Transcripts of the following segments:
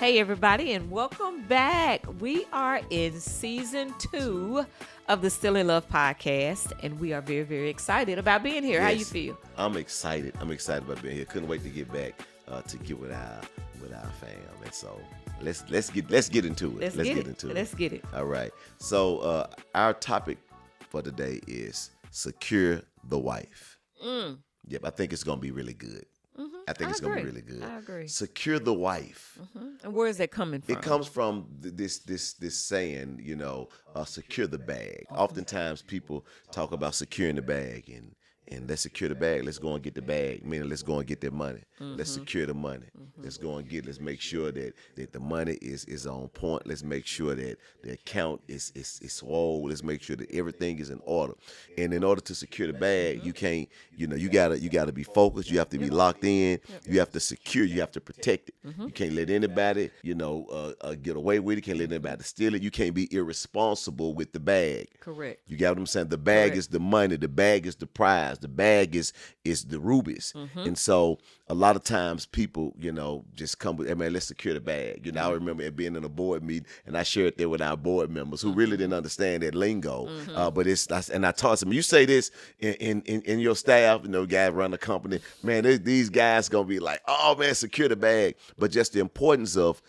Hey, everybody, and welcome back. We are in season 2 of the Still in Love podcast, and we are very, very excited about being here. How you feel? I'm excited. I'm excited about being here. Couldn't wait to get back to get with our fam. And so let's get into it. Let's get it. All right. So our topic for today is secure the wife. Yep, I think it's gonna be really good. I think it's going to be really good. I agree. Secure the wife. And where is that coming from? It comes from this saying, secure the bag. Oftentimes people talk about securing the bag and let's secure the bag. Let's go and get the bag. Meaning let's go and get that money. Let's secure the money. Let's make sure that the money is on point. Let's make sure that the account is swole. Let's make sure that everything is in order. And in order to secure the bag, you can't, you gotta be focused. You have to be locked in. You have to secure, you have to protect it. You can't let anybody, get away with it. You can't let anybody steal it. You can't be irresponsible with the bag. Correct. You get what I'm saying? The bag is the money. The bag is the prize. The bag is the rubies. And so a lot of times people, just come with, hey man, let's secure the bag. I remember it being in a board meeting and I shared that with our board members who really didn't understand that lingo. But and I taught them, you say this in your staff, guys run the company, man, these guys gonna be like, oh man, secure the bag. But just the importance of,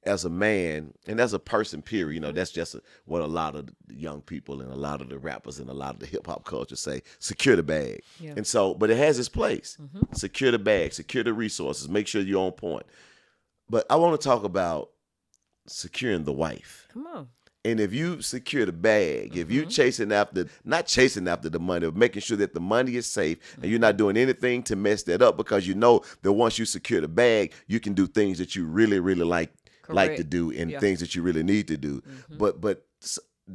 as a man and as a person, period, that's just what a lot of the young people and a lot of the rappers and a lot of the hip hop culture say, secure the bag. Yeah. And so, but it has its place. Secure the bag, secure the resources, make sure you're on point. But I want to talk about securing the wife. Come on. And if you secure the bag, if you not chasing after the money, but making sure that the money is safe and you're not doing anything to mess that up, because you know that once you secure the bag, you can do things that you really, really like to do and things that you really need to do. But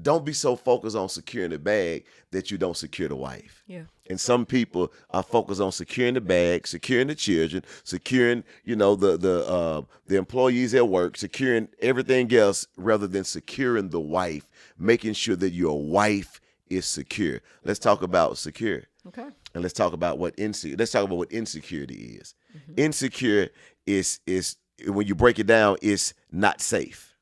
don't be so focused on securing the bag that you don't secure the wife. Yeah. And some people are focused on securing the bag, securing the children, securing, the employees at work, securing everything else rather than securing the wife, making sure that your wife is secure. Let's talk about secure. Okay. And let's talk about what insecurity is. Insecure is when you break it down, it's not safe.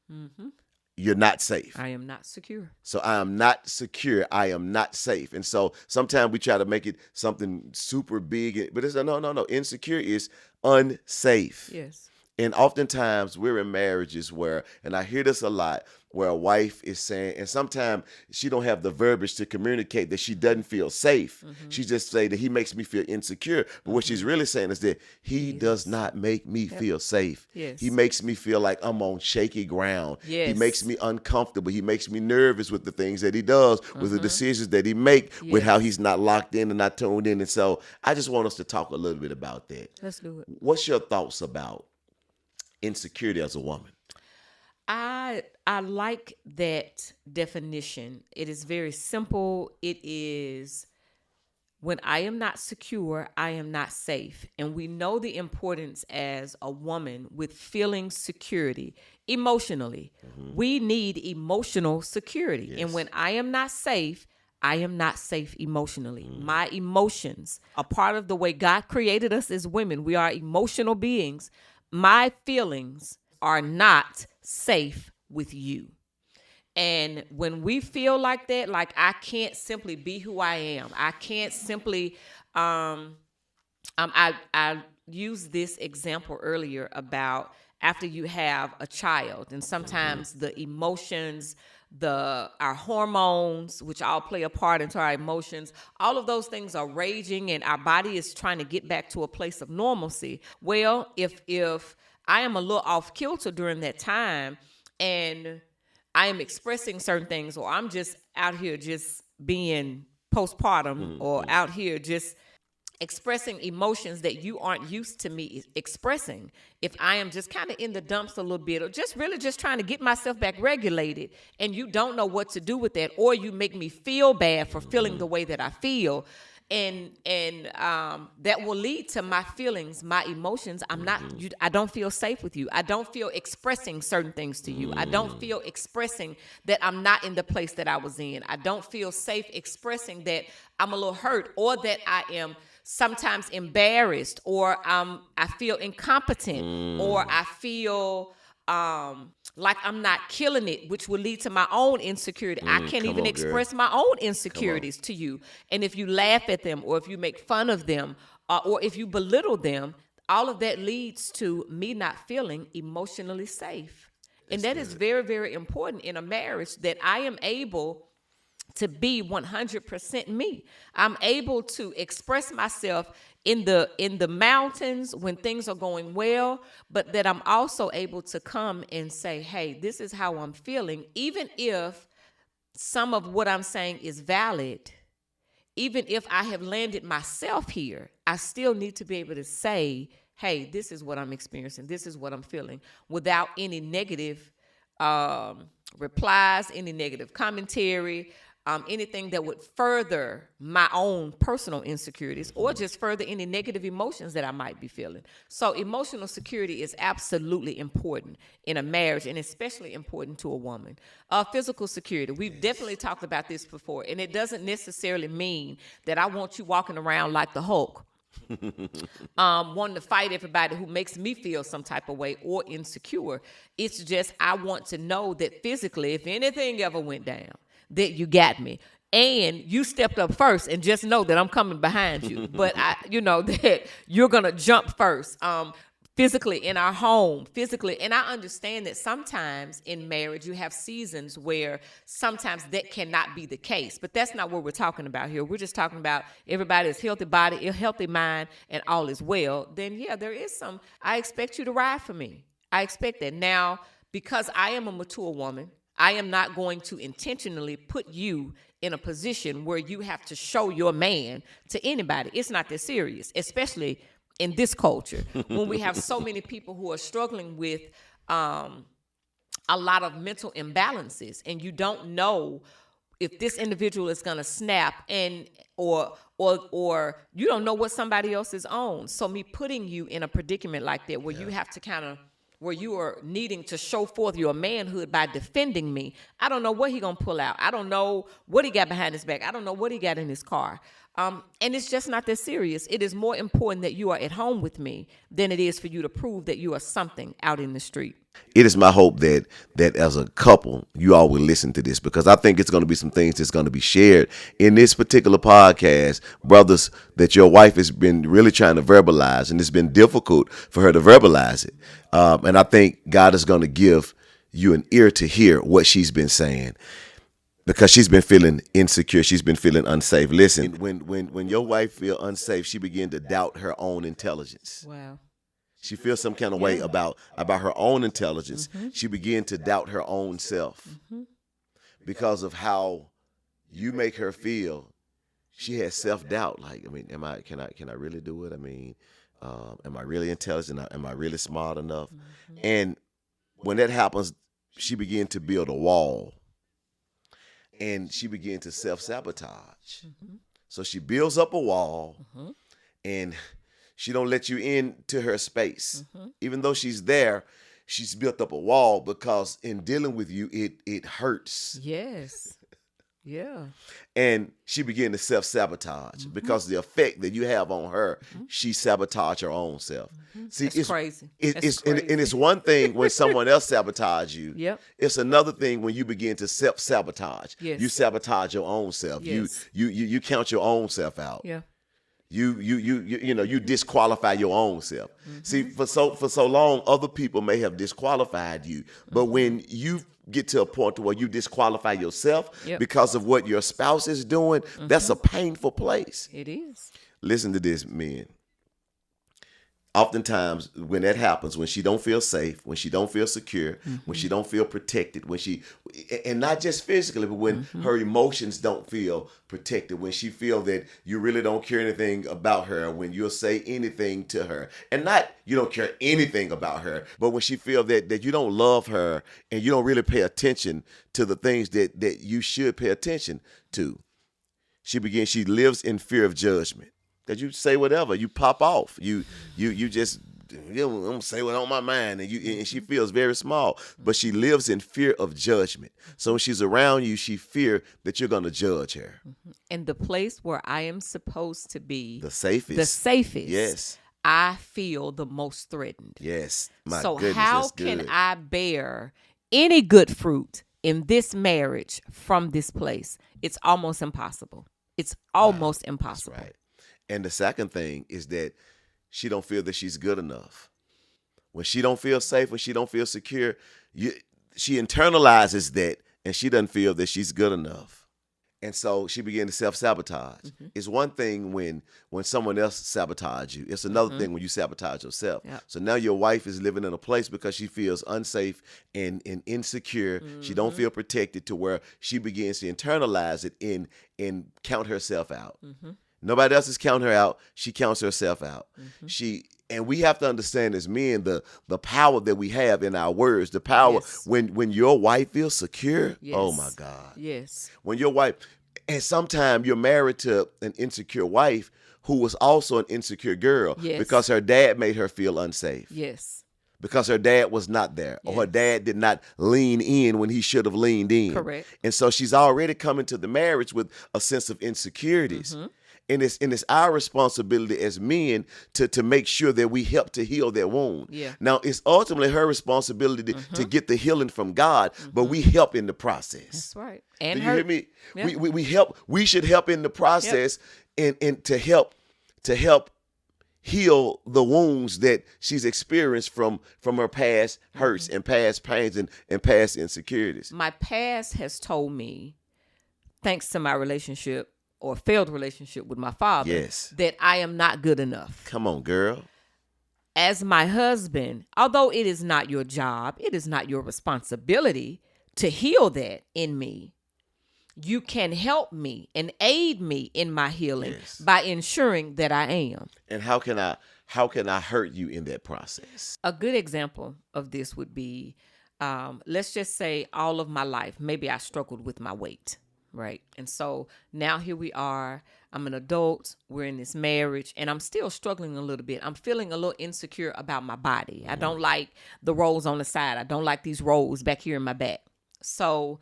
You're not safe. I am not secure. So I am not secure. I am not safe. And so sometimes we try to make it something super big, but it's no. Insecure is unsafe. Yes. And oftentimes we're in marriages where, and I hear this a lot, where a wife is saying, and sometimes she don't have the verbiage to communicate that she doesn't feel safe. She just say that he makes me feel insecure. But what she's really saying is that he does not make me feel safe. Yes. He makes me feel like I'm on shaky ground. Yes. He makes me uncomfortable. He makes me nervous with the things that he does, with the decisions that he make, with how he's not locked in and not tuned in. And so I just want us to talk a little bit about that. Let's do it. What's your thoughts about insecurity as a woman? I like that definition. It is very simple. It is, when I am not secure, I am not safe. And we know the importance as a woman with feeling security emotionally. We need emotional security. Yes. And when I am not safe, I am not safe emotionally. My emotions are part of the way God created us as women. We are emotional beings. My feelings are not safe with you. And when we feel like that, like I can't simply be who I am. I can't simply, I used this example earlier about after you have a child, and sometimes the emotions, our hormones, which all play a part into our emotions, all of those things are raging and our body is trying to get back to a place of normalcy. Well, if I am a little off kilter during that time and I am expressing certain things, or I'm just out here just being postpartum, or out here just expressing emotions that you aren't used to me expressing, if I am just kind of in the dumps a little bit, or just really just trying to get myself back regulated, and you don't know what to do with that, or you make me feel bad for feeling the way that I feel, and that will lead to my feelings, my emotions. I don't feel safe with you. I don't feel expressing certain things to you. I don't feel expressing that I'm not in the place that I was in. I don't feel safe expressing that I'm a little hurt, or that I am sometimes embarrassed, or I feel incompetent, or I feel like I'm not killing it, which will lead to my own insecurity. I can't Come even on, girl. express my own Come on. insecurities to you. And if you laugh at them, or if you make fun of them, or if you belittle them, all of that leads to me not feeling emotionally safe. And that is very, very important in a marriage, that I am able to be 100% me. I'm able to express myself in the mountains when things are going well, but that I'm also able to come and say, "Hey, this is how I'm feeling," even if some of what I'm saying is valid. Even if I have landed myself here, I still need to be able to say, "Hey, this is what I'm experiencing. This is what I'm feeling," without any negative replies, any negative commentary, anything that would further my own personal insecurities, or just further any negative emotions that I might be feeling. So emotional security is absolutely important in a marriage, and especially important to a woman. Physical security, we've definitely talked about this before, and it doesn't necessarily mean that I want you walking around like the Hulk, wanting to fight everybody who makes me feel some type of way or insecure. It's just I want to know that physically, if anything ever went down, that you got me. And you stepped up first, and just know that I'm coming behind you. But that you're gonna jump first. Physically in our home, physically. And I understand that sometimes in marriage you have seasons where sometimes that cannot be the case. But that's not what we're talking about here. We're just talking about everybody's healthy body, a healthy mind, and all is well. Then yeah, there is some, I expect you to ride for me. I expect that. Now, because I am a mature woman, I am not going to intentionally put you in a position where you have to show your man to anybody. It's not that serious, especially in this culture when we have so many people who are struggling with a lot of mental imbalances, and you don't know if this individual is going to snap, and or you don't know what somebody else is on. So me putting you in a predicament like that, where you have to kind of, where you are needing to show forth your manhood by defending me. I don't know what he gonna pull out. I don't know what he got behind his back. I don't know what he got in his car. And it's just not that serious. It is more important that you are at home with me than it is for you to prove that you are something out in the street. It is my hope that as a couple, you all will listen to this, because I think it's going to be some things that's going to be shared in this particular podcast, brothers, that your wife has been really trying to verbalize, and it's been difficult for her to verbalize it. And I think God is going to give you an ear to hear what she's been saying, because she's been feeling insecure. She's been feeling unsafe. Listen, when your wife feel unsafe, she begin to doubt her own intelligence. Wow. She feels some kind of way about her own intelligence. Mm-hmm. She began to doubt her own self because of how you make her feel. She has self-doubt. Like, I mean, can I really do it? I mean, am I really intelligent? Am I really smart enough? And when that happens, she began to build a wall, and she began to self-sabotage. So she builds up a wall, and she don't let you into her space. Even though she's there, she's built up a wall, because in dealing with you, it hurts. Yes. Yeah. And she began to self-sabotage because the effect that you have on her, she sabotaged her own self. See, That's crazy. It's crazy. And it's one thing when someone else sabotage you. Yep. It's another thing when you begin to self-sabotage. Yes. You sabotage your own self. Yes. You count your own self out. Yeah. You disqualify your own self. See, for so long, other people may have disqualified you, but when you get to a point where you disqualify yourself because of what your spouse is doing, that's a painful place. It is. Listen to this, men. Oftentimes, when that happens, when she don't feel safe, when she don't feel secure, when she don't feel protected, and not just physically, but when her emotions don't feel protected, when she feel that you really don't care anything about her, when you'll say anything to her, and not you don't care anything about her, but when she feel that you don't love her and you don't really pay attention to the things that you should pay attention to, she lives in fear of judgment. That you say whatever, you pop off, you just I'm gonna say what's on my mind, and she feels very small, but she lives in fear of judgment. So when she's around you, she fear that you're gonna judge her. And the place where I am supposed to be The safest. the safest. Yes. I feel the most threatened. Yes. My So goodness, how that's can good. I bear any good fruit in this marriage from this place? It's almost impossible. It's Wow. almost That's impossible. right. And the second thing is that she don't feel that she's good enough. When she don't feel safe, when she don't feel secure, you, she internalizes that and she doesn't feel that she's good enough. And so she began to self-sabotage. Mm-hmm. It's one thing when someone else sabotages you. It's another Mm-hmm. thing when you sabotage yourself. Yep. So now your wife is living in a place because she feels unsafe and insecure. She don't Mm-hmm. feel protected to where she begins to internalize it and count herself out. Mm-hmm. Nobody else is counting her out. She counts herself out. Mm-hmm. And we have to understand as men the power that we have in our words. The power Yes. when your wife feels secure. Yes. Oh my God. Yes. When your wife, and sometimes you're married to an insecure wife who was also an insecure girl Yes. because her dad made her feel unsafe. Yes. Because her dad was not there, or her Yes. dad did not lean in when he should have leaned in. Correct. And so she's already come into the marriage with a sense of insecurities. Mm-hmm. And it's our responsibility as men to make sure that we help to heal that wound. Yeah. Now, it's ultimately her responsibility to get the healing from God, but we help in the process. That's right. And Do you hear me? Yeah. We help. We should help in the process and to help heal the wounds that she's experienced from her past hurts and past pains and past insecurities. My past has told me, thanks to my relationship or failed relationship with my father, Yes. that I am not good enough. Come on, girl. As my husband, although it is not your job, it is not your responsibility to heal that in me. You can help me and aid me in my healing Yes. by ensuring that I am. And how can I hurt you in that process? A good example of this would be, let's just say all of my life, maybe I struggled with my weight, right? And so now here we are. I'm an adult. We're in this marriage, and I'm still struggling a little bit. I'm feeling a little insecure about my body. I don't like the rolls on the side. I don't like these rolls back here in my back. So,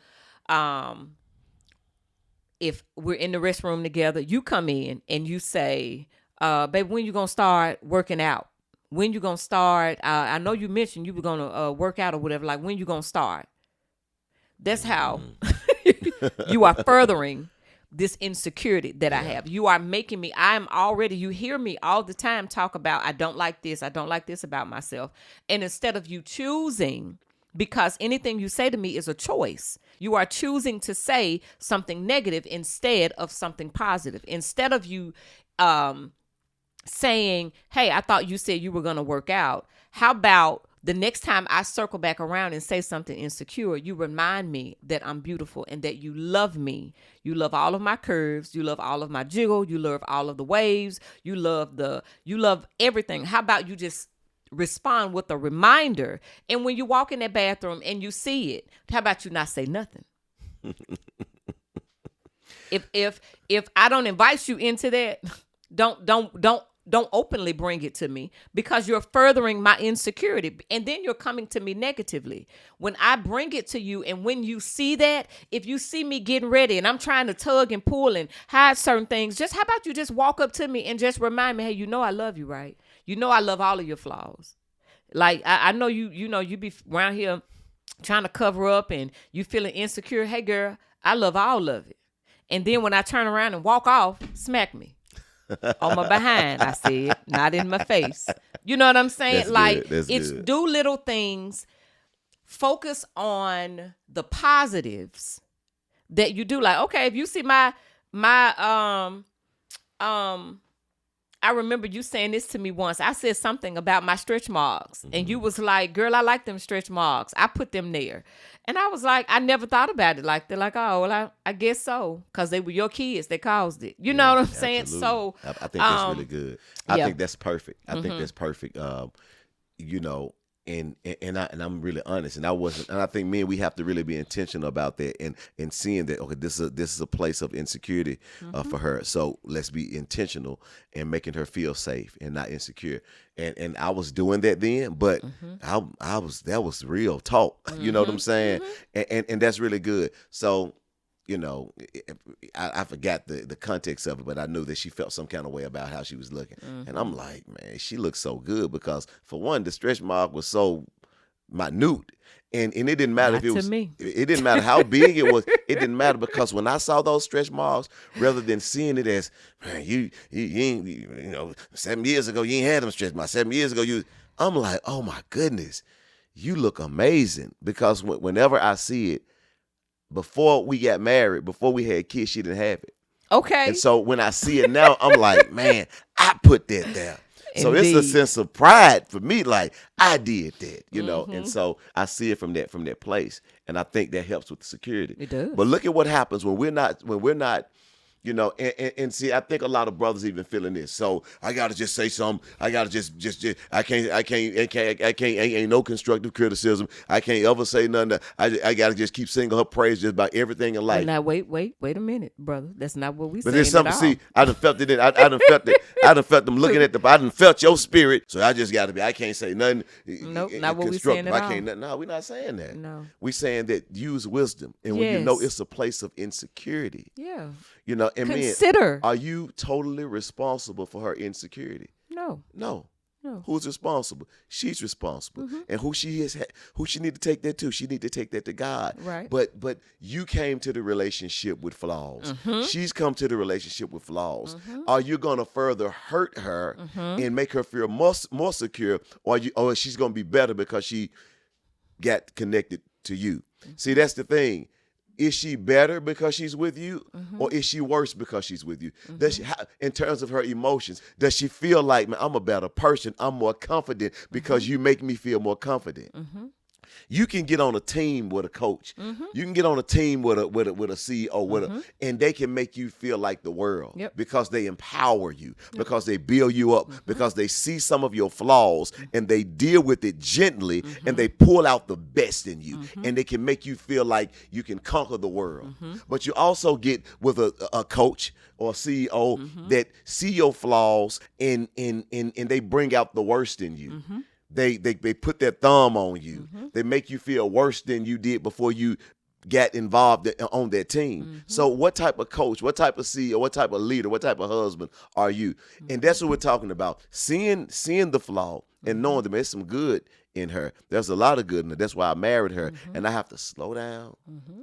if we're in the restroom together, you come in and you say, baby, when you going to start working out? When you going to start? I know you mentioned you were going to work out or whatever. Like, when you going to start? That's how you are furthering this insecurity that I have. You are making me, you hear me all the time talk about, I don't like this about myself. And instead of you choosing, because anything you say to me is a choice, you are choosing to say something negative instead of something positive. Instead of you saying, hey, I thought you said you were going to work out. How about the next time I circle back around and say something insecure, you remind me that I'm beautiful and that you love me. You love all of my curves. You love all of my jiggle. You love all of the waves. You love everything. How about you just respond with a reminder? And when you walk in that bathroom and you see it, how about you not say nothing? If I don't invite you into that, don't openly bring it to me, because you're furthering my insecurity, and then you're coming to me negatively. When I bring it to you, and when you see that, if you see me getting ready and I'm trying to tug and pull and hide certain things, how about you just walk up to me and just remind me, hey, you know I love you, right? You know I love all of your flaws. Like I know you be around here trying to cover up and you feeling insecure. Hey girl, I love all of it. And then when I turn around and walk off, smack me on my behind. I said, not in my face. You know what I'm saying? That's like good. That's it's good. do little things. Focus on the positives that you do. Like, okay, if you see my I remember you saying this to me once. I said something about my stretch marks, and you was like, girl, I like them stretch marks. I put them there. And I was like, I never thought about it like that. Like, oh, well, I guess so, because they were your kids that caused it. You know what I'm saying? Absolutely. So I think that's really good. I yeah. think that's perfect. I think that's perfect. You know, and I'm really honest, and I think men, we have to really be intentional about that and seeing that, okay, this is a place of insecurity for her, so let's be intentional and making her feel safe and not insecure. And I was doing that then, but that was real talk. You know what I'm saying? And that's really good. So you know, I forgot the context of it, but I knew that she felt some kind of way about how she was looking. And I'm like, man, she looks so good because, for one, the stretch mark was so minute. And it didn't matter if Not it to was, me. it didn't matter how big it was. It didn't matter because when I saw those stretch marks, rather than seeing it as, man, you ain't, 7 years ago, you ain't had them stretch marks. 7 years ago, I'm like, oh my goodness, you look amazing. Because whenever I see it, before we got married, before we had kids, she didn't have it. And Okay. so when I see it now, I'm like, man, I put that there. So it's a Indeed. sense of pride for me, like I did that. And Mm-hmm. so I see it from that place, and I think that helps with the security. It does. But look at what happens when we're not, and see, I think a lot of brothers even feeling this. So I gotta just say something. I gotta just I can't, ain't no constructive criticism. I can't ever say nothing. I gotta just keep singing her praise just about everything in Well, life. now wait a minute, brother. That's not what we But saying there's at something. all. See, I done felt it. I done felt it. I done felt them looking at I done felt your spirit. So I just got to be. I can't say nothing. Nope, not what we saying constructive. at I all. can't. No, we're not saying that. No. We saying that use wisdom, and when you know Yes. it's a place of insecurity, Yeah. and Consider. men, are you totally responsible for her insecurity? No. No. No. Who's responsible? She's responsible. And who she need to take that to? She need to take that to God. Right. But you came to the relationship with flaws. She's come to the relationship with flaws. Are you gonna further hurt her and make her feel more secure, or she's gonna be better because she got connected to you? See, that's the thing. Is she better because she's with you, or is she worse because she's with you? Does she, in terms of her emotions, does she feel like, man, I'm a better person, I'm more confident because you make me feel more confident? You can get on a team with a coach. You can get on a team with a CEO, and they can make you feel like the world. Yep. Because they empower you, because they build you up, because they see some of your flaws and they deal with it gently, and they pull out the best in you, and they can make you feel like you can conquer the world. But you also get with a coach or a CEO that see your flaws and they bring out the worst in you. They put their thumb on you. They make you feel worse than you did before you got involved on that team. So what type of coach, what type of CEO, what type of leader, what type of husband are you? And that's what we're talking about. Seeing the flaw and knowing that there's some good in her. There's a lot of good in her. That's why I married her. And I have to slow down,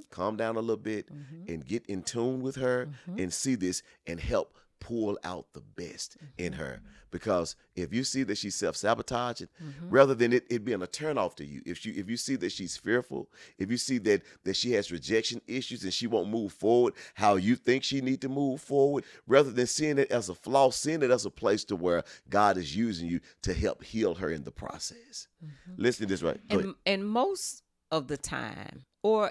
calm down a little bit, and get in tune with her and see this and help pull out the best in her. Because if you see that she's self-sabotaging, rather than it being a turnoff to you, if you see that she's fearful, if you see that she has rejection issues and she won't move forward how you think she need to move forward, rather than seeing it as a flaw, seeing it as a place to where God is using you to help heal her in the process. Listen to this, right? Go ahead. And most of the time, I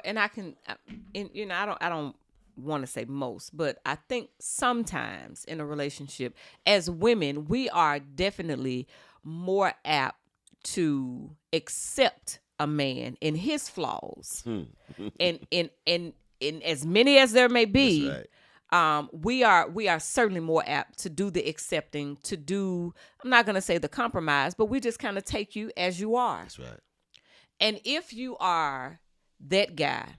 don't want to say most, but I think sometimes in a relationship, as women, we are definitely more apt to accept a man in his flaws, and as many as there may be. That's right. We are certainly more apt to do the accepting, to do, I'm not going to say the compromise, but we just kind of take you as you are. That's right. And if you are that guy,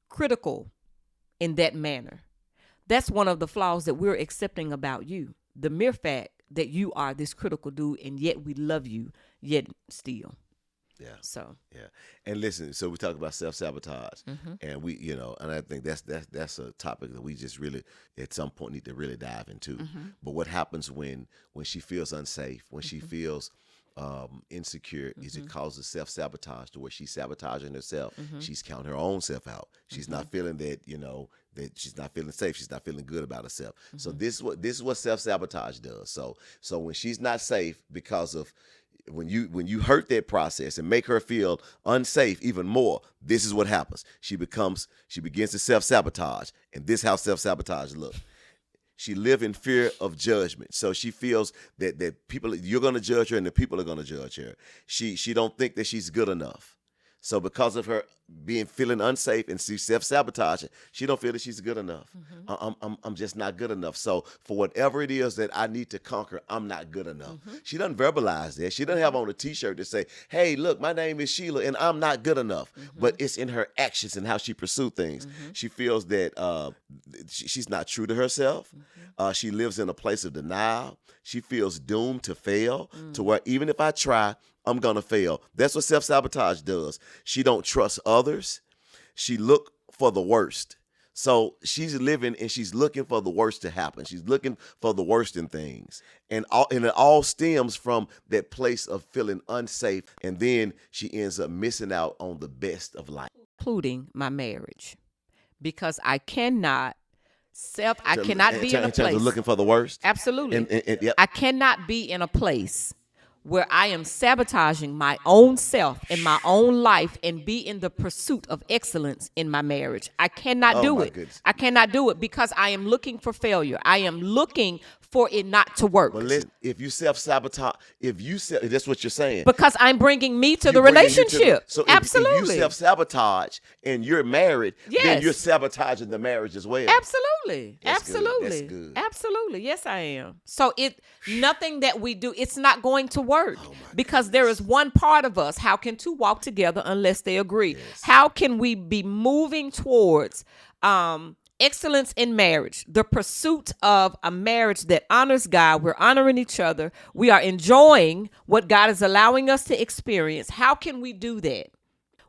critical in that manner, that's one of the flaws that we're accepting about you. The mere fact that you are this critical dude, and yet we love you, yet still. Yeah. So. Yeah. And listen, so we talk about self-sabotage, and we, and I think that's a topic that we just really at some point need to really dive into. But what happens when she feels unsafe, when she feels insecure, is it causes self-sabotage to where she's sabotaging herself. She's counting her own self out. She's not feeling that, that she's not feeling safe. She's not feeling good about herself. So this is what self-sabotage does. So when she's not safe because of when you hurt that process and make her feel unsafe even more, this is what happens. She begins to self-sabotage, and this is how self-sabotage looks. She live in fear of judgment. So she feels that people, you're going to judge her and the people are going to judge her. She don't think that she's good enough. So because of her being feeling unsafe and she's self-sabotaging, she don't feel that she's good enough. I'm just not good enough. So for whatever it is that I need to conquer, I'm not good enough. She doesn't verbalize that. She doesn't have on a t-shirt to say, hey, look, my name is Sheila and I'm not good enough. But it's in her actions and how she pursues things. She feels that she's not true to herself. She lives in a place of denial. She feels doomed to fail, to where even if I try, I'm gonna fail. That's what self-sabotage does. She don't trust others. She look for the worst. So she's living and she's looking for the worst to happen. She's looking for the worst in things. And it all stems from that place of feeling unsafe. And then she ends up missing out on the best of life. Including my marriage. Because I cannot be in a In terms place. of looking for the worst. Absolutely. Yep. I cannot be in a place where I am sabotaging my own self and my own life and be in the pursuit of excellence in my marriage. I cannot do my it. goodness. I cannot do it because I am looking for failure. I am looking for it not to work. But listen, if you self-sabotage, that's what you're saying. Because I'm bringing me to the You're bringing you to relationship. so if Absolutely. you self-sabotage and you're married, then Yes. you're sabotaging the marriage as well. Absolutely. That's good. Absolutely. That's good. Absolutely. Yes, I am. So nothing that we do, it's not going to work because there is one part of us. How can two walk together unless they agree? Yes. How can we be moving towards excellence in marriage, the pursuit of a marriage that honors God? We're honoring each other. We are enjoying what God is allowing us to experience. How can we do that?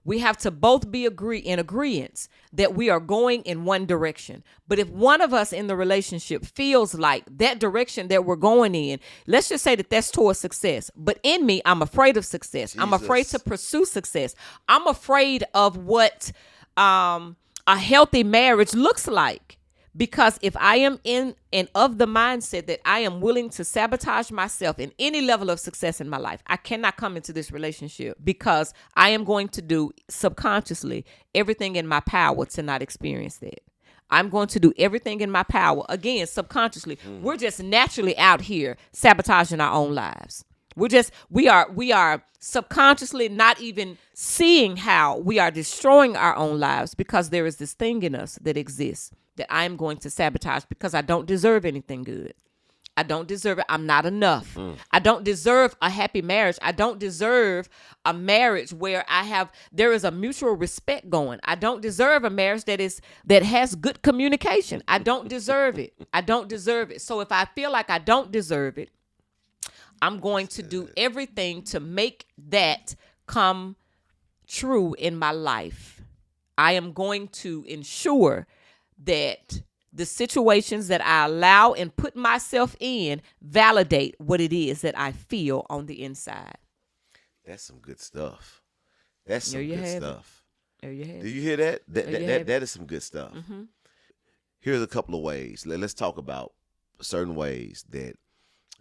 We have to both be in agreement that we are going in one direction. But if one of us in the relationship feels like that direction that we're going in, let's just say that that's towards success. But in me, I'm afraid of success. I'm afraid to pursue success. I'm afraid of what a healthy marriage looks like. Because if I am in and of the mindset that I am willing to sabotage myself in any level of success in my life, I cannot come into this relationship because I am going to do subconsciously everything in my power to not experience that. I'm going to do everything in my power, again, subconsciously. We're just naturally out here sabotaging our own lives. We are subconsciously not even seeing how we are destroying our own lives because there is this thing in us that exists that I am going to sabotage because I don't deserve anything good. I don't deserve it. I'm not enough. I don't deserve a happy marriage. I don't deserve a marriage where there is a mutual respect going. I don't deserve a marriage that has good communication. I don't deserve it. I don't deserve it. So if I feel like I don't deserve it, I'm going to do everything to make that come true in my life. I am going to ensure that the situations that I allow and put myself in validate what it is that I feel on the inside. That's some good stuff. That's some good stuff. There you have it. Do you hear that? That is some good stuff. Here's a couple of ways. Let's talk about certain ways that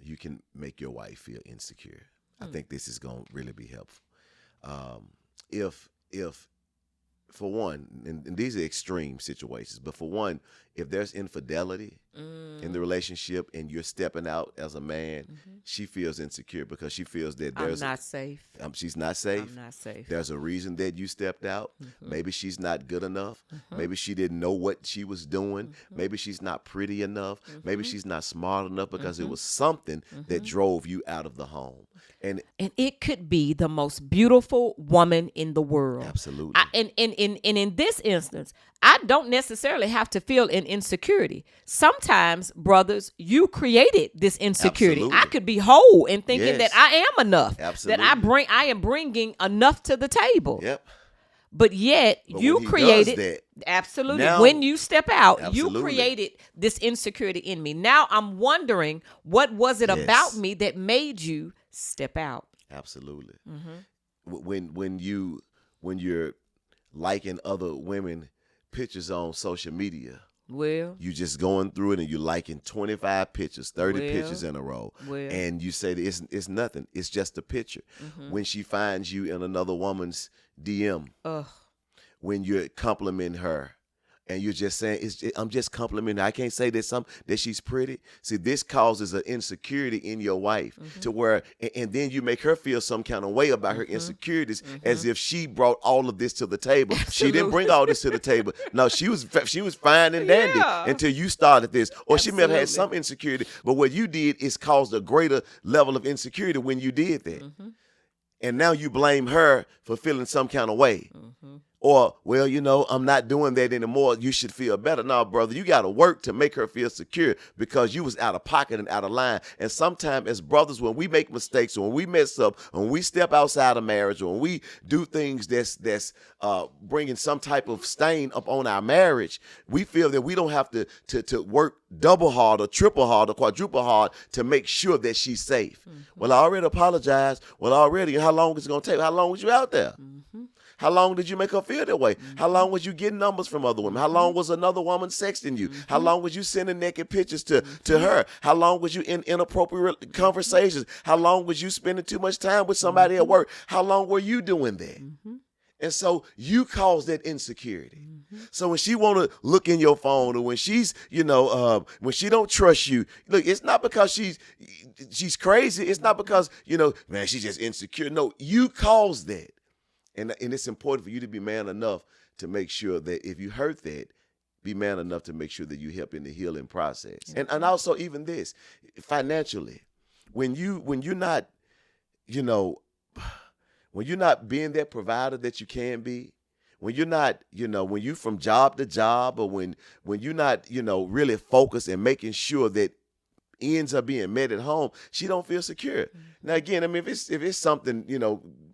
you can make your wife feel insecure. I think this is going to really be helpful. If for one, and these are extreme situations, but for one, if there's infidelity in the relationship and you're stepping out as a man, she feels insecure because she feels that I'm not safe. She's not safe. I'm not safe. There's a reason that you stepped out. Maybe she's not good enough. Maybe she didn't know what she was doing. Maybe she's not pretty enough. Maybe she's not smart enough because it was something that drove you out of the home. And it could be the most beautiful woman in the world. Absolutely. And in this instance, I don't necessarily have to feel an insecurity. Sometimes, brothers, you created this insecurity. Absolutely. I could be whole and thinking Yes. that I am enough. Absolutely. That I am bringing enough to the table. Yep. But yet But you when he created does that, absolutely. now- When you step out, you Absolutely. created this insecurity in me. Now I'm wondering, what was it Yes. about me that made you step out? Absolutely. When you're liking other women pictures on social media, Well, you just going through it and you liking 25 pictures, 30 Well, pictures in a row, well. and you say that it's nothing. It's just a picture. When she finds you in another woman's DM, ugh. when you're complimenting her and you're just saying I'm just complimenting her. I can't say that she's pretty. See, this causes an insecurity in your wife to where, and then you make her feel some kind of way about her insecurities, as if she brought all of this to the table. She didn't bring all this to the table. No, she was fine and dandy until you started this, or she may have had some insecurity. But what you did is caused a greater level of insecurity when you did that, and now you blame her for feeling some kind of way. Or, well, I'm not doing that anymore. You should feel better. No, brother, you got to work to make her feel secure because you was out of pocket and out of line. And sometimes as brothers, when we make mistakes, when we mess up, when we step outside of marriage, when we do things that's bringing some type of stain up on our marriage, we feel that we don't have to work double hard or triple hard or quadruple hard to make sure that she's safe. Well, I already apologized. Well, already, how long is it going to take? How long was you out there? How long did you make her feel that way? How long was you getting numbers from other women? How long was another woman sexting you? How long was you sending naked pictures to her? How long was you in inappropriate conversations? How long was you spending too much time with somebody at work? How long were you doing that? And so you cause that insecurity. So when she want to look in your phone, or when she's, when she don't trust you, look, it's not because she's crazy. It's not because, man, she's just insecure. No, you caused that. And it's important for you to be man enough to make sure that if you hurt that, be man enough to make sure that you help in the healing process. And also even this, financially, when you're not, when you're not being that provider that you can be, when you're not, when you from job to job, or when you're not, really focused and making sure that ends are being met at home, she don't feel secure. Now again, I mean, if it's something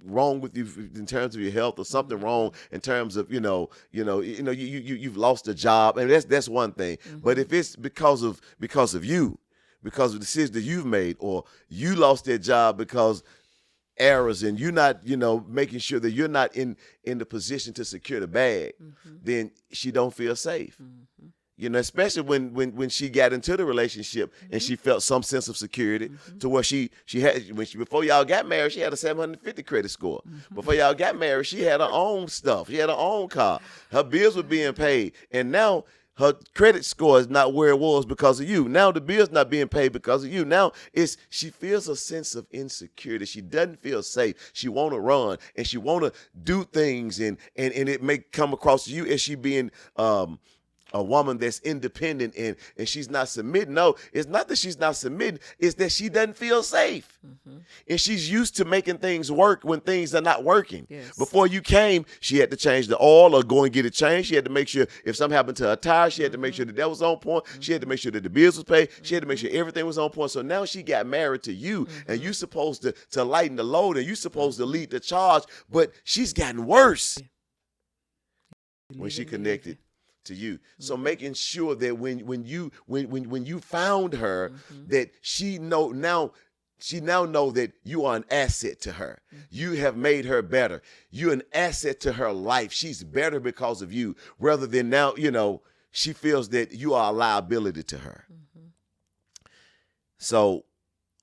wrong with you in terms of your health, or something wrong in terms of you've lost a job, and that's one thing. But if it's because of you, because of decisions that you've made, or you lost that job because errors, and you're not making sure that you're not in the position to secure the bag, then she don't feel safe. Especially when she got into the relationship and she felt some sense of security, to where she had, before y'all got married, she had a 750 credit score. Before y'all got married, she had her own stuff. She had her own car. Her bills were being paid. And now her credit score is not where it was because of you. Now the bill's not being paid because of you. Now she feels a sense of insecurity. She doesn't feel safe. She want to run, and she want to do things, and it may come across to you as she being a woman that's independent and she's not submitting. No, it's not that she's not submitting. It's that she doesn't feel safe. And she's used to making things work when things are not working. Yes. Before you came, she had to change the oil or go and get it changed. She had to make sure if something happened to her tire, she had to make sure that was on point. She had to make sure that the bills was paid. She had to make sure everything was on point. So now she got married to you, and you're supposed to lighten the load, and you're supposed to lead the charge, but she's gotten worse when she connected to you. So making sure that when you found her, that she now know that you are an asset to her. You have made her better. You're an asset to her life. She's better because of you, rather than now, she feels that you are a liability to her. So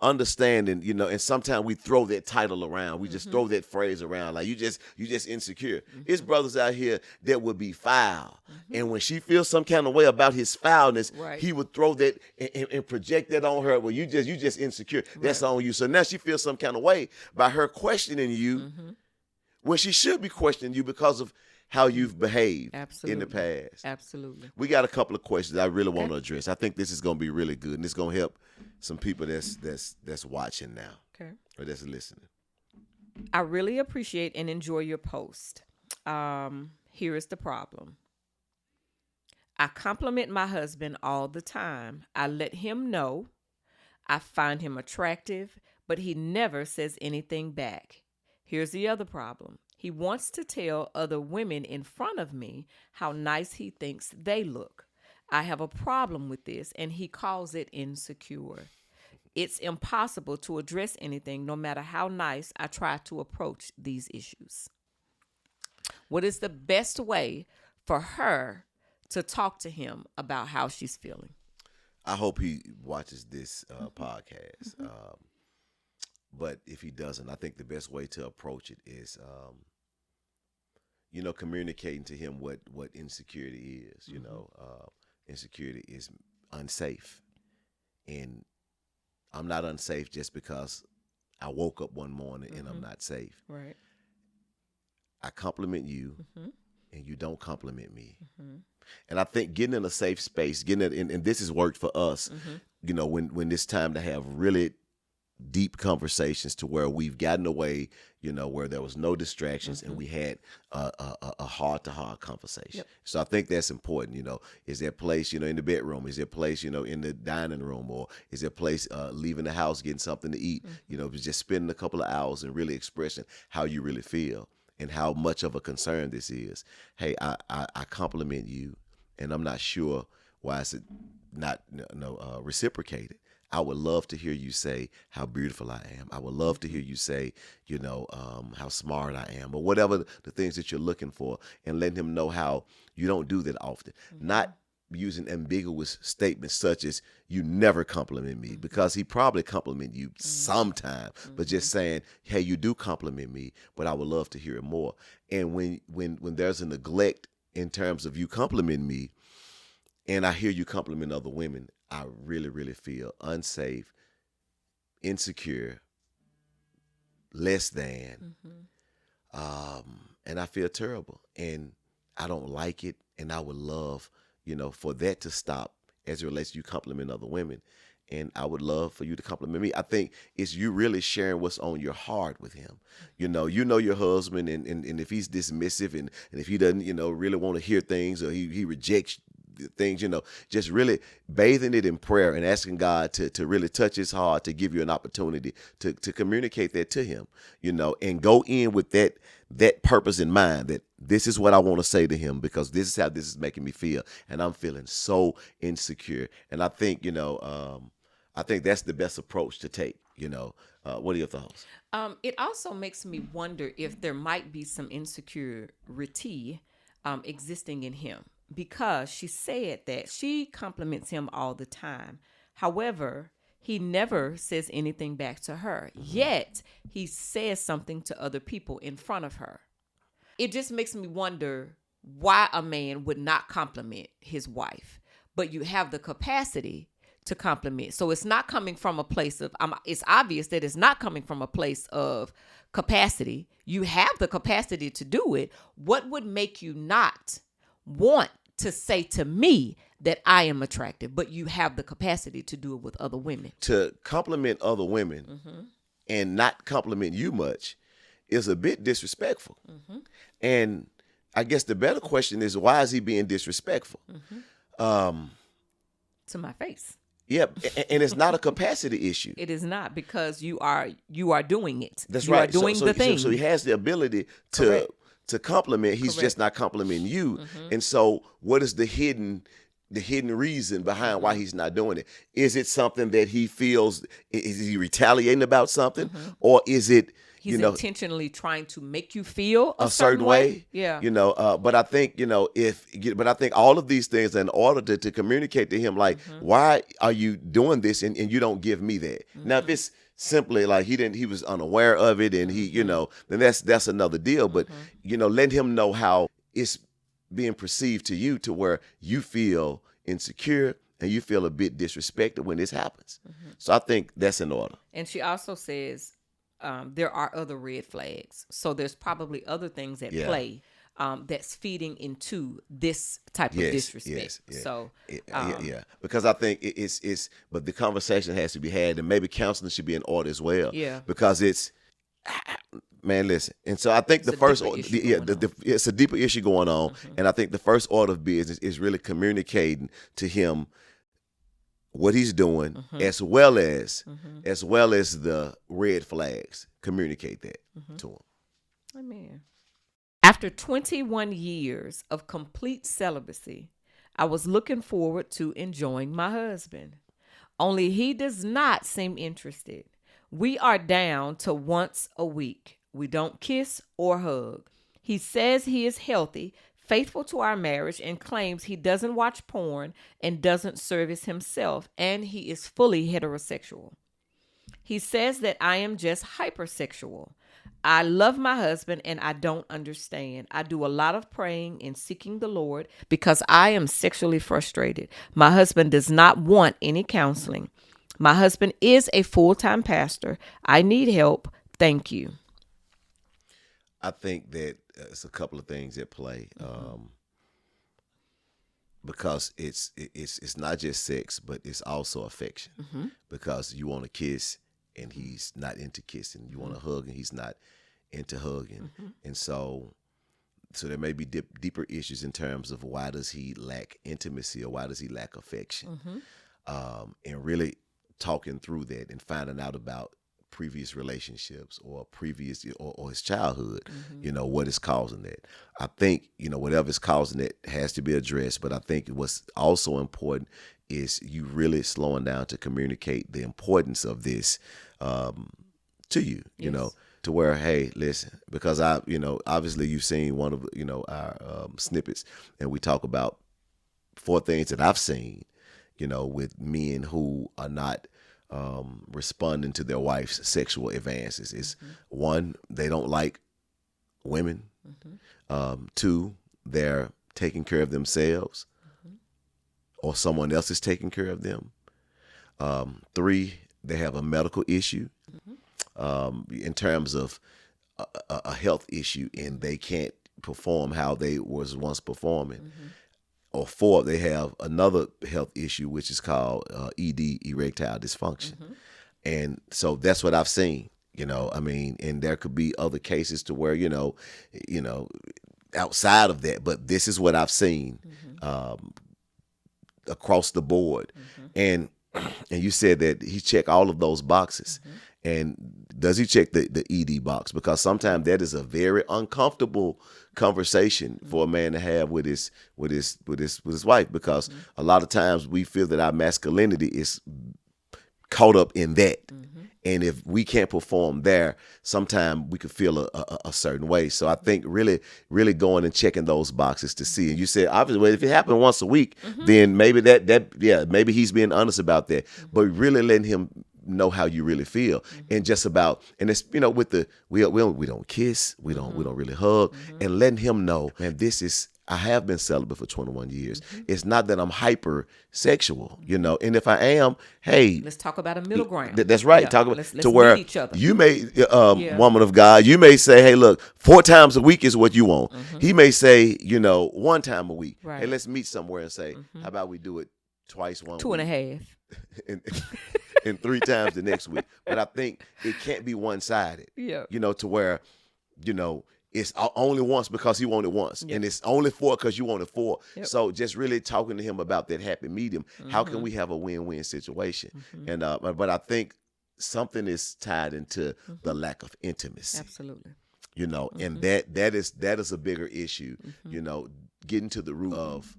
understanding, and sometimes we throw that title around. We just throw that phrase around, like you just insecure. It's brothers out here that would be foul. And when she feels some kind of way about his foulness, he would throw that and project that on her. Well, you just insecure. That's on you. So now she feels some kind of way by her questioning you, when she should be questioning you because of how you've behaved in the past. Absolutely. We got a couple of questions I really want to address. I think this is going to be really good, and it's going to help some people that's watching now, or that's listening. I really appreciate and enjoy your post. Here is the problem. I compliment my husband all the time. I let him know I find him attractive, but he never says anything back. Here's the other problem. He wants to tell other women in front of me how nice he thinks they look. I have a problem with this, and he calls it insecure. It's impossible to address anything, no matter how nice I try to approach these issues. What is the best way for her to talk to him about how she's feeling? I hope he watches this podcast. But if he doesn't, I think the best way to approach it is communicating to him what insecurity is. Insecurity is unsafe, and I'm not unsafe just because I woke up one morning and I'm not safe. Right. I compliment you, and you don't compliment me. And I think getting in a safe space, getting it, and this has worked for us. When it's time to have really deep conversations to where we've gotten away, where there was no distractions and we had a heart-to-heart conversation. Yep. So I think that's important. Is there a place, in the bedroom? Is there a place, in the dining room? Or is there a place leaving the house, getting something to eat? Just spending a couple of hours and really expressing how you really feel and how much of a concern this is. Hey, I compliment you, and I'm not sure why it's not reciprocated. I would love to hear you say how beautiful I am. I would love to hear you say, how smart I am, or whatever the things that you're looking for, and letting him know how you don't do that often. Not using ambiguous statements such as "you never compliment me," because he probably compliment you sometime, but just saying, "Hey, you do compliment me, but I would love to hear it more." And when there's a neglect in terms of you complimenting me, and I hear you compliment other women, I really, really feel unsafe, insecure, less than, and I feel terrible, and I don't like it, and I would love, for that to stop as it relates to you compliment other women, and I would love for you to compliment me. I think it's you really sharing what's on your heart with him. You know your husband, and if he's dismissive, and if he doesn't, really want to hear things, or he rejects things, just really bathing it in prayer and asking God to really touch his heart, to give you an opportunity to communicate that to him, and go in with that purpose in mind, that this is what I want to say to him because this is how this is making me feel, and I'm feeling so insecure. And I think, I think that's the best approach to take. What are your thoughts? It also makes me wonder if there might be some insecurity existing in him, because she said that she compliments him all the time. However, he never says anything back to her. Yet he says something to other people in front of her. It just makes me wonder why a man would not compliment his wife, but you have the capacity to compliment. So it's not coming from a place of, it's obvious that it's not coming from a place of capacity. You have the capacity to do it. What would make you not want to say to me that I am attractive, but you have the capacity to do it with other women? To compliment other women and not compliment you much is a bit disrespectful. And I guess the better question is, why is he being disrespectful? To my face. Yeah, and it's not a capacity issue. It is not, because you are doing it. That's you right. are doing the thing. So he has the ability Correct. to compliment. He's Correct. just not complimenting you. And so, what is the hidden reason behind why he's not doing it? Is it something that he feels? Is he retaliating about something, or is it? He's intentionally trying to make you feel a certain way. Yeah. But I think, but I think all of these things in order to communicate to him, like, why are you doing this and you don't give me that? Now, if it's simply like he was unaware of it and he, then that's another deal. But, let him know how it's being perceived to you, to where you feel insecure and you feel a bit disrespected when this happens. So I think that's in order. And she also says, there are other red flags. So there's probably other things at play that's feeding into this type of disrespect. Yes. So because I think it's but the conversation has to be had, and maybe counseling should be in order as well. Yeah. Because it's, man, listen. And so I think it's a deeper issue going on, and I think the first order of business is really communicating to him what he's doing, as well as the red flags. Communicate that to him. Amen. After 21 years of complete celibacy, I was looking forward to enjoying my husband. Only he does not seem interested. We are down to once a week. We don't kiss or hug. He says he is healthy, faithful to our marriage, and claims he doesn't watch porn and doesn't service himself, and he is fully heterosexual. He says that I am just hypersexual. I love my husband and I don't understand. I do a lot of praying and seeking the Lord because I am sexually frustrated. My husband does not want any counseling. My husband is a full-time pastor. I need help. Thank you. I think that it's a couple of things at play. Because it's not just sex, but it's also affection. Because you want to kiss and he's not into kissing. You want to hug and he's not into hugging. And so there may be deeper issues in terms of why does he lack intimacy or why does he lack affection, and really talking through that and finding out about previous relationships or previous or his childhood, what is causing that. I think whatever is causing it has to be addressed, but I think what's also important is you really slowing down to communicate the importance of this, to you, Yes. to where, hey, listen, because obviously you've seen one of our snippets, and we talk about four things that I've seen, with men who are not responding to their wife's sexual advances. Is one, they don't like women. Two, they're taking care of themselves, or someone else is taking care of them. Three, they have a medical issue, in terms of a health issue, and they can't perform how they was once performing. Or four, they have another health issue, which is called ED, erectile dysfunction. And so that's what I've seen. I mean, and there could be other cases to where outside of that, but this is what I've seen, across the board. And and you said that he checked all of those boxes. And does he check the ED box? Because sometimes that is a very uncomfortable conversation for a man to have with his wife, because a lot of times we feel that our masculinity is caught up in that. And if we can't perform there, sometimes we could feel a certain way. So I think really, really going and checking those boxes to see. And you said, obviously, well, if it happened once a week, then maybe maybe he's being honest about that. But really letting him know how you really feel, and just about, and it's with the we don't kiss, we don't really hug, and letting him know, man, this is, I have been celibate for 21 years. It's not that I'm hypersexual, and if I am, hey, Let's talk about a middle ground. that's right. Yeah. Talk about Let's to where meet each other. you may, Yeah. woman of God, you may say, hey, look, 4 times a week is what you want. He may say, 1 time a week. Right. Hey, let's meet somewhere and say, how about we do it twice one Two week? and a half. and, and 3 times the next week. But I think it can't be one-sided. Yeah. To where, it's only once because he wanted once, Yep. and it's only 4 because you wanted 4. Yep. So just really talking to him about that happy medium. How can we have a win-win situation? And but I think something is tied into the lack of intimacy. Absolutely. And that is a bigger issue. Getting to the root of,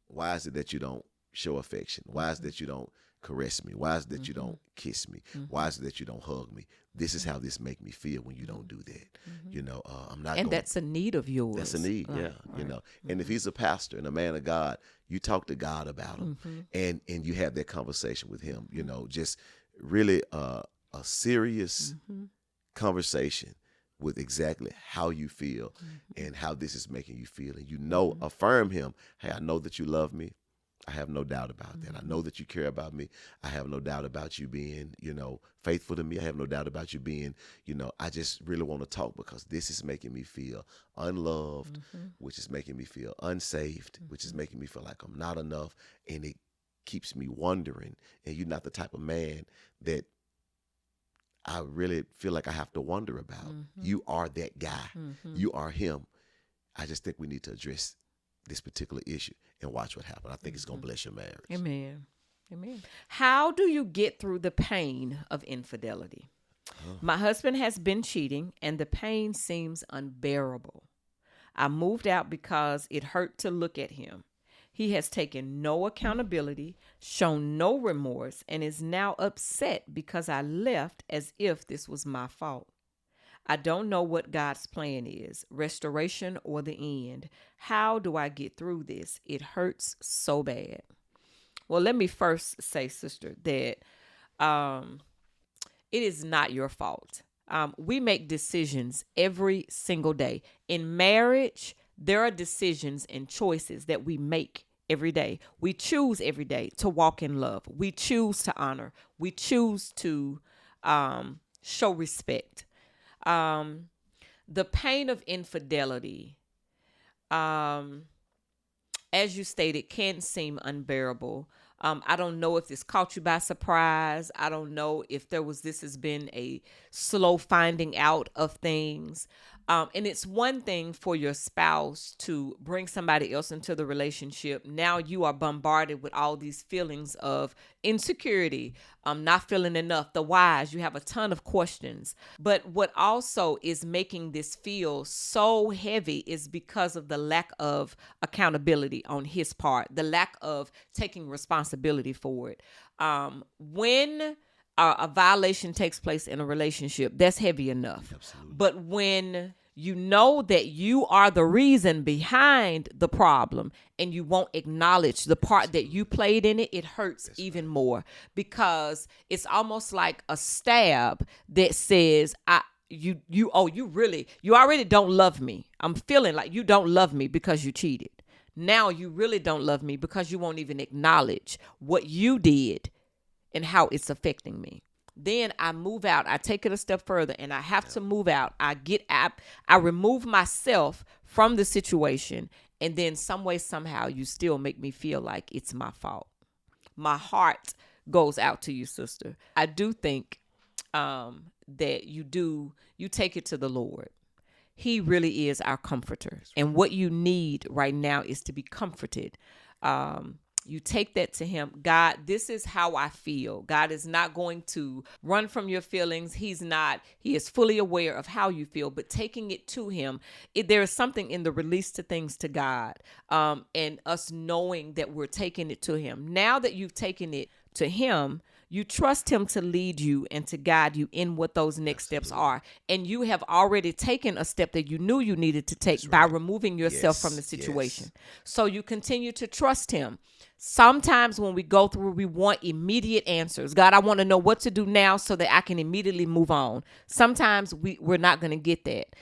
why is it that you don't show affection? Why is it that you don't caress me? Why is it that you don't kiss me? Why is it that you don't hug me? This is how this make me feel when you don't do that. I'm not. And that's a need of yours. That's a need, Right, yeah. right. And if he's a pastor and a man of God, you talk to God about him, and you have that conversation with him. Just really a serious conversation with exactly how you feel and how this is making you feel, and affirm him. Hey, I know that you love me. I have no doubt about that. I know that you care about me. I have no doubt about you being, faithful to me. I have no doubt about you being, I just really want to talk because this is making me feel unloved, which is making me feel unsaved, which is making me feel like I'm not enough. And it keeps me wondering. And you're not the type of man that I really feel like I have to wonder about. You are that guy. You are him. I just think we need to address this particular issue and watch what happens. I think it's going to bless your marriage. Amen. Amen. How do you get through the pain of infidelity? My husband has been cheating and the pain seems unbearable. I moved out because it hurt to look at him. He has taken no accountability, shown no remorse, and is now upset because I left as if this was my fault. I don't know what God's plan is, restoration or the end. How do I get through this? It hurts so bad. Well, let me first say, sister, that it is not your fault. We make decisions every single day. In marriage, there are decisions and choices that we make every day. We choose every day to walk in love. We choose to honor. We choose to show respect. The pain of infidelity, as you stated, can seem unbearable. I don't know if this caught you by surprise. I don't know if this has been a slow finding out of things. And it's one thing for your spouse to bring somebody else into the relationship. Now you are bombarded with all these feelings of insecurity, not feeling enough, the whys. You have a ton of questions. But what also is making this feel so heavy is because of the lack of accountability on his part, the lack of taking responsibility for it. When a violation takes place in a relationship, that's heavy enough. Absolutely. But when you know that you are the reason behind the problem and you won't acknowledge the part that you played in it, it hurts even more, because it's almost like a stab that says, you already don't love me. I'm feeling like you don't love me because you cheated. Now you really don't love me because you won't even acknowledge what you did and how it's affecting me. Then I move out. I take it a step further, and I have to move out. I remove myself from the situation, and then some way, somehow, you still make me feel like it's my fault. My heart goes out to you, sister. I do think that you take it to the Lord. He really is our comforter. And what you need right now is to be comforted. You take that to him. God, this is how I feel. God is not going to run from your feelings. He is fully aware of how you feel, but taking it to him, there is something in the release to things to God, and us knowing that we're taking it to him. Now that you've taken it to him, you trust him to lead you and to guide you in what those next steps are. And you have already taken a step that you knew you needed to take by removing yourself from the situation. So you continue to trust him. Sometimes when we go through, we want immediate answers. God, I want to know what to do now so that I can immediately move on. Sometimes we're not going to get that.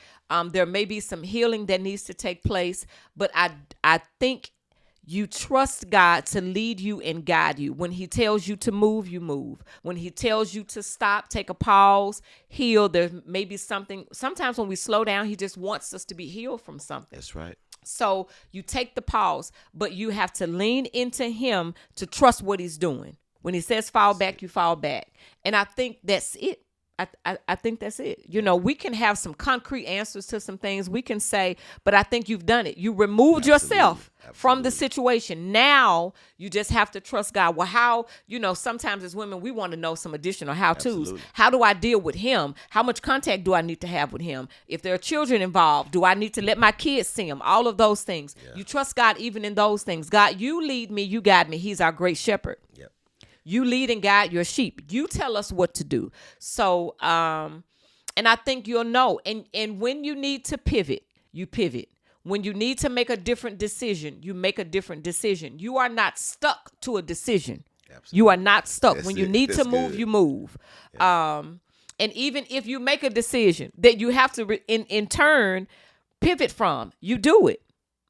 There may be some healing that needs to take place, but I think you trust God to lead you and guide you. When he tells you to move, you move. When he tells you to stop, take a pause, heal, there may be something. Sometimes when we slow down, he just wants us to be healed from something. That's right. So you take the pause, but you have to lean into him to trust what he's doing. When he says fall back, you fall back. And I think that's it. I think that's it. You know, we can have some concrete answers to some things we can say, but I think you've done it. You removed yourself from the situation. Now you just have to trust God. Well, how, sometimes as women, we want to know some additional how-tos. Absolutely. How do I deal with him? How much contact do I need to have with him? If there are children involved, do I need to let my kids see him? All of those things. Yeah. You trust God even in those things. God, you lead me, you guide me. He's our great shepherd. Yep. You lead and guide your sheep. You tell us what to do. So, and I think you'll know. And when you need to pivot, you pivot. When you need to make a different decision, you make a different decision. You are not stuck to a decision. Absolutely. You are not stuck. When you need to move, you move. Yeah. And even if you make a decision that you have to, in turn, pivot from, you do it.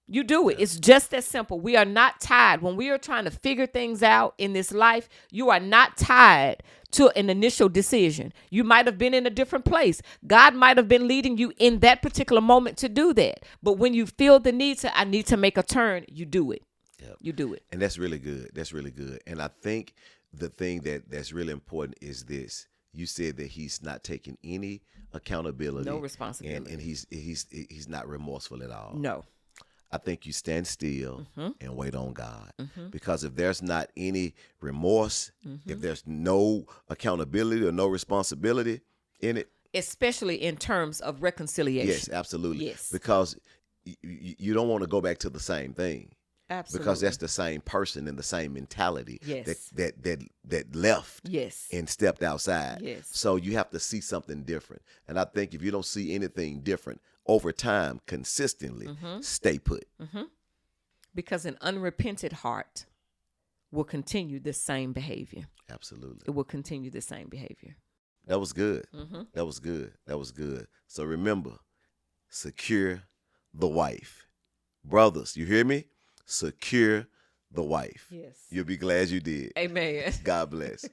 You do it. It's just that simple. We are not tied. When we are trying to figure things out in this life, you are not tied to an initial decision. You might have been in a different place. God might have been leading you in that particular moment to do that. But when you feel the need to, I need to make a turn, you do it. Yep. You do it. And that's really good. That's really good. And I think the thing that's really important is this. You said that he's not taking any accountability. No responsibility. And he's not remorseful at all. No. I think you stand still and wait on God. Because if there's not any remorse, if there's no accountability or no responsibility in it. Especially in terms of reconciliation. Yes, absolutely. Yes. Because you don't want to go back to the same thing. Absolutely. Because that's the same person and the same mentality yes. that left yes. and stepped outside. Yes. So you have to see something different. And I think if you don't see anything different, over time, consistently, stay put. Because an unrepented heart will continue the same behavior. Absolutely. It will continue the same behavior. That was good. That was good. That was good. So remember, secure the wife. Brothers, you hear me? Secure the wife. Yes. You'll be glad you did. Amen. God bless.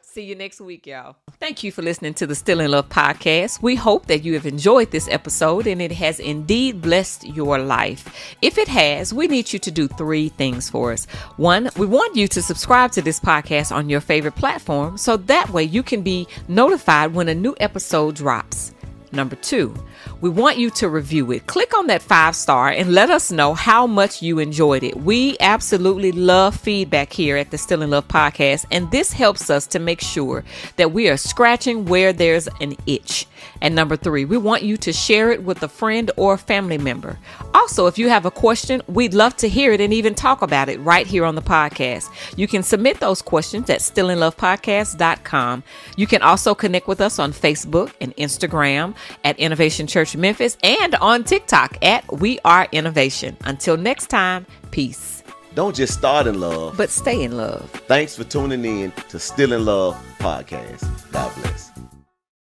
See you next week, y'all. Thank you for listening to the Still in Love podcast. We hope that you have enjoyed this episode and it has indeed blessed your life. If it has, we need you to do 3 things for us. 1, we want you to subscribe to this podcast on your favorite platform so that way you can be notified when a new episode drops. Number 2, we want you to review it. Click on that 5-star and let us know how much you enjoyed it. We absolutely love feedback here at the Still in Love podcast, and this helps us to make sure that we are scratching where there's an itch. And number 3, we want you to share it with a friend or family member. Also, if you have a question, we'd love to hear it and even talk about it right here on the podcast. You can submit those questions at stillinlovepodcast.com. You can also connect with us on Facebook and Instagram at Innovation Church Memphis and on TikTok at We Are Innovation. Until next time, peace. Don't just start in love, but stay in love. Thanks for tuning in to Still in Love podcast. God bless.